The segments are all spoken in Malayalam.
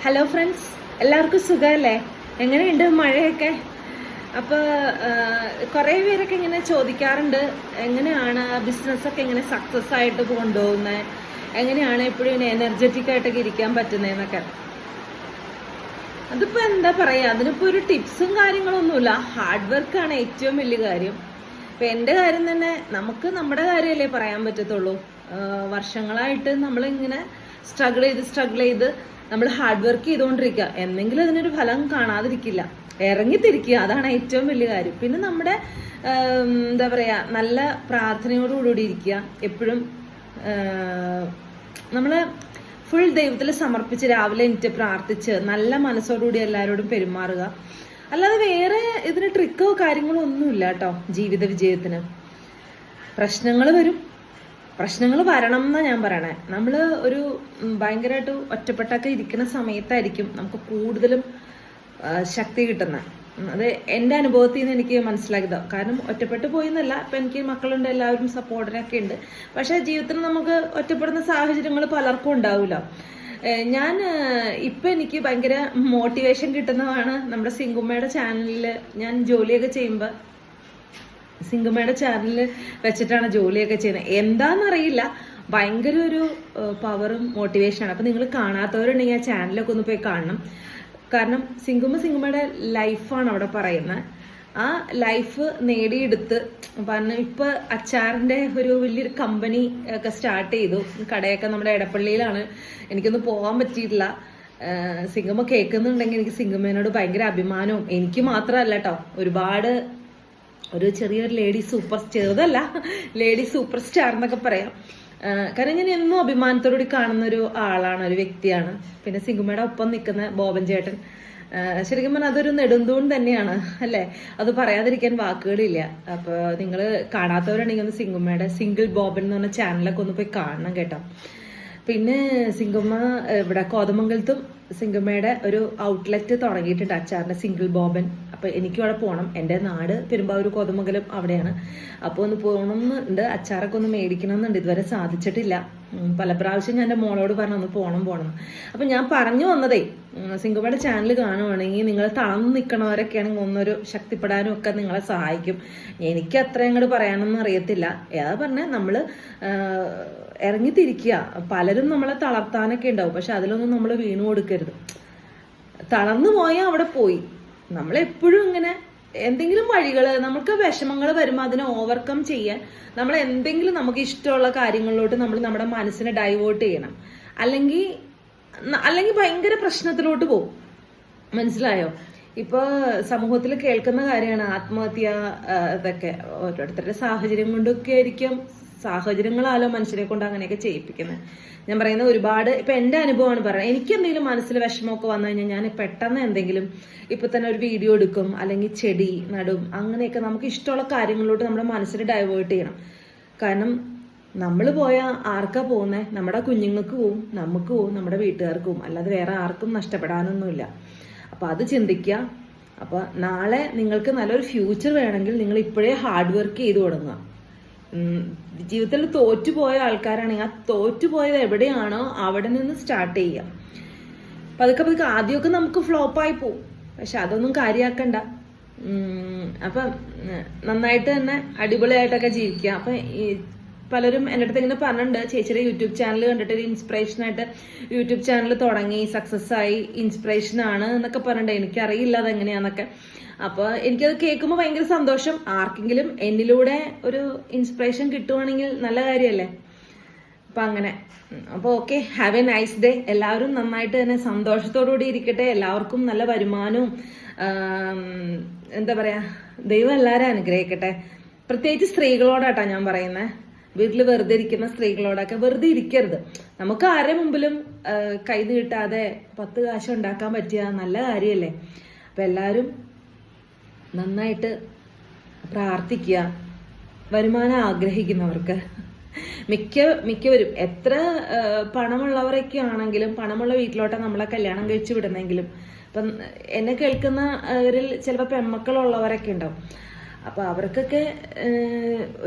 ഹലോ ഫ്രണ്ട്സ്, എല്ലാവർക്കും സുഖമല്ലേ? എങ്ങനെയുണ്ട് മഴയൊക്കെ? അപ്പോൾ കുറേ പേരൊക്കെ ഇങ്ങനെ ചോദിക്കാറുണ്ട്, എങ്ങനെയാണ് ബിസിനസ്സൊക്കെ എങ്ങനെ സക്സസ് ആയിട്ട് കൊണ്ടുപോകുന്നത്, എങ്ങനെയാണ് എപ്പോഴും ഇങ്ങനെ എനർജറ്റിക് ആയിട്ടൊക്കെ ഇരിക്കാൻ പറ്റുന്നതെന്നൊക്കെ. അതിപ്പോൾ എന്താ പറയുക, അതിനിപ്പോൾ ഒരു ടിപ്സും കാര്യങ്ങളൊന്നുമില്ല. ഹാർഡ് വർക്കാണ് ഏറ്റവും വലിയ കാര്യം. ഇപ്പം എൻ്റെ കാര്യം തന്നെ, നമുക്ക് നമ്മുടെ കാര്യമല്ലേ പറയാൻ പറ്റത്തുള്ളൂ. വർഷങ്ങളായിട്ട് നമ്മളിങ്ങനെ സ്ട്രഗിൾ ചെയ്ത് നമ്മൾ ഹാർഡ് വർക്ക് ചെയ്തുകൊണ്ടിരിക്കുക. എന്തെങ്കിലും അതിനൊരു ഫലം കാണാതിരിക്കില്ല. ഇറങ്ങിത്തിരിക്കുക, അതാണ് ഏറ്റവും വലിയ കാര്യം. പിന്നെ നമ്മുടെ എന്താ പറയുക, നല്ല പ്രാർത്ഥനയോടുകൂടി ഇരിക്കുക. എപ്പോഴും നമ്മൾ ഫുൾ ദൈവത്തിൽ സമർപ്പിച്ച് രാവിലെ എണീറ്റ് പ്രാർത്ഥിച്ച് നല്ല മനസ്സോടുകൂടി എല്ലാവരോടും പെരുമാറുക. അല്ലാതെ വേറെ ഇതിന് ട്രിക്കോ കാര്യങ്ങളോ ഒന്നുമില്ല കേട്ടോ. ജീവിത വിജയത്തിന് പ്രശ്നങ്ങൾ വരും, പ്രശ്നങ്ങൾ വരണം എന്നാണ് ഞാൻ പറയണേ. നമ്മൾ ഒരു ഭയങ്കരമായിട്ട് ഒറ്റപ്പെട്ടൊക്കെ ഇരിക്കുന്ന സമയത്തായിരിക്കും നമുക്ക് കൂടുതലും ശക്തി കിട്ടുന്നത്. അത് എൻ്റെ അനുഭവത്തിൽ നിന്ന് എനിക്ക് മനസ്സിലാക്കിയതാണ്. കാരണം ഒറ്റപ്പെട്ട് പോയെന്നല്ല, ഇപ്പം എനിക്ക് മക്കളുണ്ട്, എല്ലാവരും സപ്പോർട്ടിനൊക്കെ ഉണ്ട്. പക്ഷേ ജീവിതത്തിൽ നമുക്ക് ഒറ്റപ്പെടുന്ന സാഹചര്യങ്ങൾ പലർക്കും ഉണ്ടാവില്ല. ഞാൻ ഇപ്പം എനിക്ക് ഭയങ്കര മോട്ടിവേഷൻ കിട്ടുന്നതാണ് നമ്മുടെ സിങ്കുമ്മയുടെ ചാനലിൽ ഞാൻ ജോലിയൊക്കെ ചെയ്യുമ്പോൾ. സിങ്കുമ്മയുടെ ചാനലിൽ വെച്ചിട്ടാണ് ജോലിയൊക്കെ ചെയ്യുന്നത്. എന്താണെന്നറിയില്ല, ഭയങ്കര ഒരു പവറും മോട്ടിവേഷനാണ്. അപ്പം നിങ്ങൾ കാണാത്തവരുണ്ടെങ്കിൽ ആ ചാനലൊക്കെ ഒന്ന് പോയി കാണണം. കാരണം സിങ്കുമ്മയുടെ ലൈഫാണ് അവിടെ പറയുന്നത്. ആ ലൈഫ് നേടിയെടുത്ത് പറഞ്ഞ് ഇപ്പോൾ അച്ചാറിൻ്റെ ഒരു വലിയൊരു കമ്പനി ഒക്കെ സ്റ്റാർട്ട് ചെയ്തു. കടയൊക്കെ നമ്മുടെ എടപ്പള്ളിയിലാണ്. എനിക്കൊന്നും പോകാൻ പറ്റിയിട്ടില്ല. സിങ്കുമ്മ കേൾക്കുന്നുണ്ടെങ്കിൽ എനിക്ക് സിങ്കുമ്മേനോട് ഭയങ്കര അഭിമാനവും. എനിക്ക് മാത്രമല്ല കേട്ടോ, ഒരുപാട് ഒരു ചെറിയൊരു ലേഡി സൂപ്പർ സ്റ്റാർ എന്നൊക്കെ പറയാം. കാരണം ഞാൻ എന്നും അഭിമാനത്തോടുകൂടി കാണുന്ന ഒരു ആളാണ്, ഒരു വ്യക്തിയാണ്. പിന്നെ സിങ്കുമ്മയുടെ ഒപ്പം നിൽക്കുന്ന ബോബൻ ചേട്ടൻ, ശരിക്കും പറഞ്ഞാൽ അതൊരു നെടുന്തൂൺ തന്നെയാണ് അല്ലേ? അത് പറയാതിരിക്കാൻ വാക്കുകളില്ല. അപ്പോൾ നിങ്ങൾ കാണാത്തവരുണ്ടെങ്കിൽ ഒന്ന് സിങ്കുമ്മയുടെ സിംഗിൾ ബോബൻ എന്ന് പറഞ്ഞ ചാനലൊക്കെ ഒന്ന് പോയി കാണണം കേട്ടോ. പിന്നെ സിങ്കുമ്മ ഇവിടെ കോതമംഗലത്തും സിങ്കുമ്മയുടെ ഒരു ഔട്ട്ലെറ്റ് തുടങ്ങിയിട്ടുണ്ട് അച്ചാറിൻ്റെ, സിംഗിൾ ബോബൻ. അപ്പോൾ എനിക്കും അവിടെ പോകണം. എൻ്റെ നാട് പെരുമ്പാവൂർ കോതമംഗലം അവിടെയാണ്. അപ്പോൾ ഒന്ന് പോകണം എന്നുണ്ട്, അച്ചാറൊക്കെ ഒന്ന് മേടിക്കണം എന്നുണ്ട്. ഇതുവരെ സാധിച്ചിട്ടില്ല. പല പ്രാവശ്യം ഞാൻ എൻ്റെ മോളോട് പറഞ്ഞു ഒന്ന് പോകണം. അപ്പം ഞാൻ പറഞ്ഞു വന്നതേ, സിങ്കുമ്മയുടെ ചാനൽ കാണുവാണെങ്കിൽ നിങ്ങൾ തളർന്നു നിൽക്കണവരൊക്കെയാണെങ്കിൽ ഒന്നൊരു ശക്തിപ്പെടാനും ഒക്കെ നിങ്ങളെ സഹായിക്കും. എനിക്ക് അത്ര അങ്ങോട്ട് പറയാനൊന്നും അറിയത്തില്ല. ഏതാ പറഞ്ഞാൽ നമ്മൾ ഇറങ്ങിത്തിരിക്കുക. പലരും നമ്മളെ തളർത്താനൊക്കെ ഉണ്ടാവും, പക്ഷെ അതിലൊന്നും നമ്മൾ വീണു കൊടുക്കരുത്. തളർന്നു പോയാൽ അവിടെ പോയി. നമ്മളെപ്പോഴും ഇങ്ങനെ എന്തെങ്കിലും വഴികൾ, നമുക്ക് വിഷമങ്ങൾ വരുമ്പോൾ അതിനെ ഓവർകം ചെയ്യാൻ നമ്മൾ എന്തെങ്കിലും നമുക്ക് ഇഷ്ടമുള്ള കാര്യങ്ങളിലോട്ട് നമ്മൾ നമ്മുടെ മനസ്സിനെ ഡൈവേർട്ട് ചെയ്യണം. അല്ലെങ്കിൽ ഭയങ്കര പ്രശ്നത്തിലോട്ട് പോകും. മനസ്സിലായോ? ഇപ്പോൾ സമൂഹത്തിൽ കേൾക്കുന്ന കാര്യമാണ് ആത്മഹത്യ. ഇതൊക്കെ ഓരോരുത്തരുടെ സാഹചര്യം കൊണ്ടൊക്കെ ആയിരിക്കും, സാഹചര്യങ്ങളാലോ മനുഷ്യരെ കൊണ്ട് അങ്ങനെയൊക്കെ ചെയ്യിപ്പിക്കുന്നത്. ഞാൻ പറയുന്നത് ഒരുപാട് ഇപ്പം എൻ്റെ അനുഭവമാണ് പറയുന്നത്. എനിക്ക് എന്തെങ്കിലും മനസ്സിൽ വിഷമമൊക്കെ വന്നു കഴിഞ്ഞാൽ ഞാൻ പെട്ടെന്ന് എന്തെങ്കിലും ഇപ്പം തന്നെ ഒരു വീഡിയോ എടുക്കും, അല്ലെങ്കിൽ ചെടി നടും. അങ്ങനെയൊക്കെ നമുക്ക് ഇഷ്ടമുള്ള കാര്യങ്ങളിലോട്ട് നമ്മുടെ മനസ്സിൽ ഡൈവേർട്ട് ചെയ്യണം. കാരണം നമ്മൾ പോയാൽ ആർക്കാ പോകുന്നത്? നമ്മുടെ കുഞ്ഞുങ്ങൾക്ക് പോവും, നമുക്ക് പോവും, നമ്മുടെ വീട്ടുകാർക്ക് പോവും. അല്ലാതെ വേറെ ആർക്കും നഷ്ടപ്പെടാനൊന്നുമില്ല. അപ്പോൾ അത് ചിന്തിക്കുക. അപ്പോൾ നാളെ നിങ്ങൾക്ക് നല്ലൊരു ഫ്യൂച്ചർ വേണമെങ്കിൽ നിങ്ങൾ ഇപ്പോഴേ ഹാർഡ് വർക്ക് ചെയ്ത് തുടങ്ങുക. ജീവിതത്തിൽ തോറ്റുപോയ ആൾക്കാരാണെങ്കിൽ ആ തോറ്റുപോയത് എവിടെയാണോ അവിടെ നിന്ന് സ്റ്റാർട്ട് ചെയ്യുക. പതുക്കെ ആദ്യമൊക്കെ നമുക്ക് ഫ്ലോപ്പായി പോവും, പക്ഷെ അതൊന്നും കാര്യമാക്കണ്ട. അപ്പം നന്നായിട്ട് തന്നെ അടിപൊളിയായിട്ടൊക്കെ ജീവിക്കുക. അപ്പം പലരും എൻ്റെ അടുത്ത് ഇങ്ങനെ പറഞ്ഞിട്ടുണ്ട്, ചേച്ചിയുടെ യൂട്യൂബ് ചാനൽ കണ്ടിട്ട് ഒരു ഇൻസ്പിറേഷനായിട്ട് യൂട്യൂബ് ചാനൽ തുടങ്ങി, സക്സസ് ആയി, ഇൻസ്പിറേഷനാണ് എന്നൊക്കെ പറഞ്ഞിട്ടുണ്ട്. എനിക്കറിയില്ല അതെങ്ങനെയാന്നൊക്കെ. അപ്പോൾ എനിക്കത് കേൾക്കുമ്പോൾ ഭയങ്കര സന്തോഷം. ആർക്കെങ്കിലും എന്നിലൂടെ ഒരു ഇൻസ്പിറേഷൻ കിട്ടുവാണെങ്കിൽ നല്ല കാര്യമല്ലേ? അപ്പം അങ്ങനെ. അപ്പോൾ okay, have a nice day. എല്ലാവരും നന്നായിട്ട് തന്നെ സന്തോഷത്തോടുകൂടി ഇരിക്കട്ടെ. എല്ലാവർക്കും നല്ല വരുമാനവും എന്താ പറയുക, ദൈവം എല്ലാവരും അനുഗ്രഹിക്കട്ടെ. പ്രത്യേകിച്ച് സ്ത്രീകളോടാട്ടോ ഞാൻ പറയുന്നത്. വീട്ടിൽ വെറുതെ ഇരിക്കുന്ന സ്ത്രീകളോടൊക്കെ വെറുതെ ഇരിക്കരുത്. നമുക്ക് ആരുടെ മുമ്പിലും കൈ നീട്ടാതെ 10 കാശ് ഉണ്ടാക്കാൻ പറ്റിയ നല്ല കാര്യമല്ലേ? അപ്പം എല്ലാവരും നന്നായിട്ട് പ്രാർത്ഥിക്കുക. വരുമാനം ആഗ്രഹിക്കുന്നവർക്ക് മിക്കവരും എത്ര പണമുള്ളവരൊക്കെ ആണെങ്കിലും, പണമുള്ള വീട്ടിലോട്ട് നമ്മളെ കല്യാണം കഴിച്ചു വിടുന്നെങ്കിലും, ഇപ്പം എന്നെ കേൾക്കുന്നവരിൽ ചിലപ്പോൾ പെൺമക്കളുള്ളവരൊക്കെ ഉണ്ടാവും. അപ്പോൾ അവർക്കൊക്കെ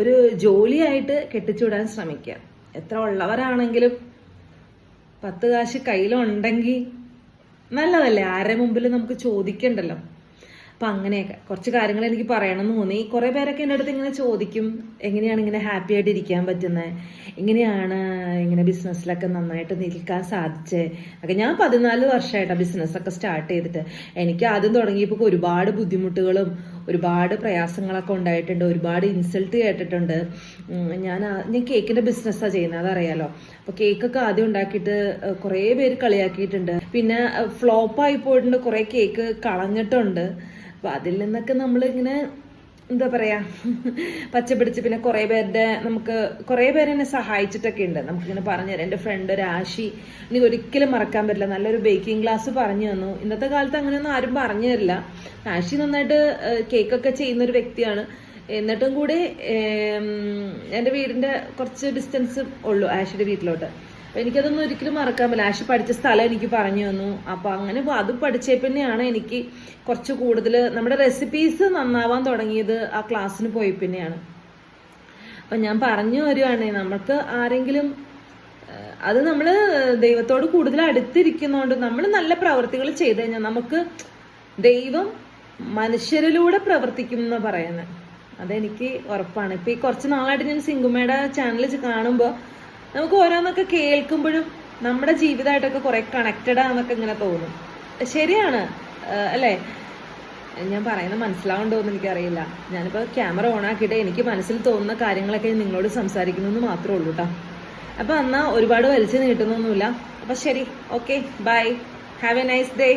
ഒരു ജോലിയായിട്ട് കെട്ടിച്ചുവിടാൻ ശ്രമിക്കുക. എത്ര ഉള്ളവരാണെങ്കിലും 10 കാശ് കയ്യിലുണ്ടെങ്കിൽ നല്ലതല്ലേ, ആരുടെ മുമ്പിൽ നമുക്ക് ചോദിക്കണ്ടല്ലോ. അപ്പൊ അങ്ങനെയൊക്കെ കുറച്ച് കാര്യങ്ങൾ എനിക്ക് പറയണമെന്ന് തോന്നി. കുറെ പേരൊക്കെ എൻ്റെ അടുത്ത് ഇങ്ങനെ ചോദിക്കും, എങ്ങനെയാണ് ഇങ്ങനെ ഹാപ്പി ആയിട്ട് ഇരിക്കാൻ പറ്റുന്നത്, എങ്ങനെയാണ് ഇങ്ങനെ ബിസിനസ്സിലൊക്കെ നന്നായിട്ട് നിൽക്കാൻ സാധിച്ചത് ഒക്കെ. ഞാൻ 14 വർഷമായിട്ടാണ് ബിസിനസ്സൊക്കെ സ്റ്റാർട്ട് ചെയ്തിട്ട്. എനിക്ക് ആദ്യം തുടങ്ങിയപ്പോൾ ഒരുപാട് ബുദ്ധിമുട്ടുകളും ഒരുപാട് പ്രയാസങ്ങളൊക്കെ ഉണ്ടായിട്ടുണ്ട്, ഒരുപാട് ഇൻസൾട്ട് കേട്ടിട്ടുണ്ട്. ഞാൻ കേക്കിന്റെ ബിസിനസ്സാണ് ചെയ്യുന്നത്, അതറിയാലോ. അപ്പോൾ കേക്കൊക്കെ ആദ്യം ഉണ്ടാക്കിയിട്ട് കുറേ പേര് കളിയാക്കിയിട്ടുണ്ട്, പിന്നെ ഫ്ലോപ്പായി പോയിട്ടുണ്ട്, കുറേ കേക്ക് കളഞ്ഞിട്ടുണ്ട്. അപ്പം അതിൽ നിന്നൊക്കെ നമ്മളിങ്ങനെ എന്താ പറയുക, പച്ചപിടിച്ച് പിന്നെ കുറേ പേരെന്നെ സഹായിച്ചിട്ടൊക്കെ ഉണ്ട്. നമുക്കിങ്ങനെ പറഞ്ഞു തരാം. എൻ്റെ ഫ്രണ്ട് ഒരു ആഷി, എനിക്ക് ഒരിക്കലും മറക്കാൻ പറ്റില്ല, നല്ലൊരു ബേക്കിംഗ് ക്ലാസ് പറഞ്ഞു തന്നു. ഇന്നത്തെ കാലത്ത് അങ്ങനെയൊന്നും ആരും പറഞ്ഞു തരില്ല. ആഷി നന്നായിട്ട് കേക്കൊക്കെ ചെയ്യുന്നൊരു വ്യക്തിയാണ്. എന്നിട്ടും കൂടി എൻ്റെ വീടിൻ്റെ കുറച്ച് ഡിസ്റ്റൻസ് ഉള്ളൂ ആഷിയുടെ വീട്ടിലോട്ട്. അപ്പം എനിക്കതൊന്നും ഒരിക്കലും മറക്കാൻ പറ്റില്ല. ആഷി പഠിച്ച സ്ഥലം എനിക്ക് പറഞ്ഞു തന്നു. അപ്പം അങ്ങനെ അത് പഠിച്ചേ പിന്നെയാണ് എനിക്ക് കുറച്ച് കൂടുതൽ നമ്മുടെ റെസിപ്പീസ് നന്നാവാൻ തുടങ്ങിയത് ആ ക്ലാസ്സിന് പോയി പിന്നെയാണ്. അപ്പം ഞാൻ പറഞ്ഞു വരുവാണ്, നമുക്ക് ആരെങ്കിലും അത് നമ്മൾ ദൈവത്തോട് കൂടുതൽ അടുത്തിരിക്കുന്നതുകൊണ്ട് നമ്മൾ നല്ല പ്രവൃത്തികൾ ചെയ്തു കഴിഞ്ഞാൽ നമുക്ക് ദൈവം മനുഷ്യരിലൂടെ പ്രവർത്തിക്കും എന്ന് പറയുന്നത് അതെനിക്ക് ഉറപ്പാണ്. ഇപ്പം ഈ കുറച്ച് നാളായിട്ട് ഞാൻ സിങ്കുമ്മയുടെ ചാനൽ കാണുമ്പോൾ നമുക്ക് ഓരോന്നൊക്കെ കേൾക്കുമ്പോഴും നമ്മുടെ ജീവിതമായിട്ടൊക്കെ കുറെ കണക്റ്റഡ് ആണെന്നൊക്കെ ഇങ്ങനെ തോന്നും. ശരിയാണ് അല്ലേ? ഞാൻ പറയുന്നത് മനസ്സിലാവുണ്ടോ എന്ന് എനിക്കറിയില്ല. ഞാനിപ്പോൾ ക്യാമറ ഓൺ ആക്കിയിട്ട് എനിക്ക് മനസ്സിൽ തോന്നുന്ന കാര്യങ്ങളൊക്കെ നിങ്ങളോട് സംസാരിക്കണമെന്ന് മാത്രമേ ഉള്ളൂ കേട്ടോ. അപ്പോൾ എന്നാൽ ഒരുപാട് വലിച്ചു നീട്ടുന്നൊന്നുമില്ല. അപ്പം ശരി, okay, bye, have a nice day.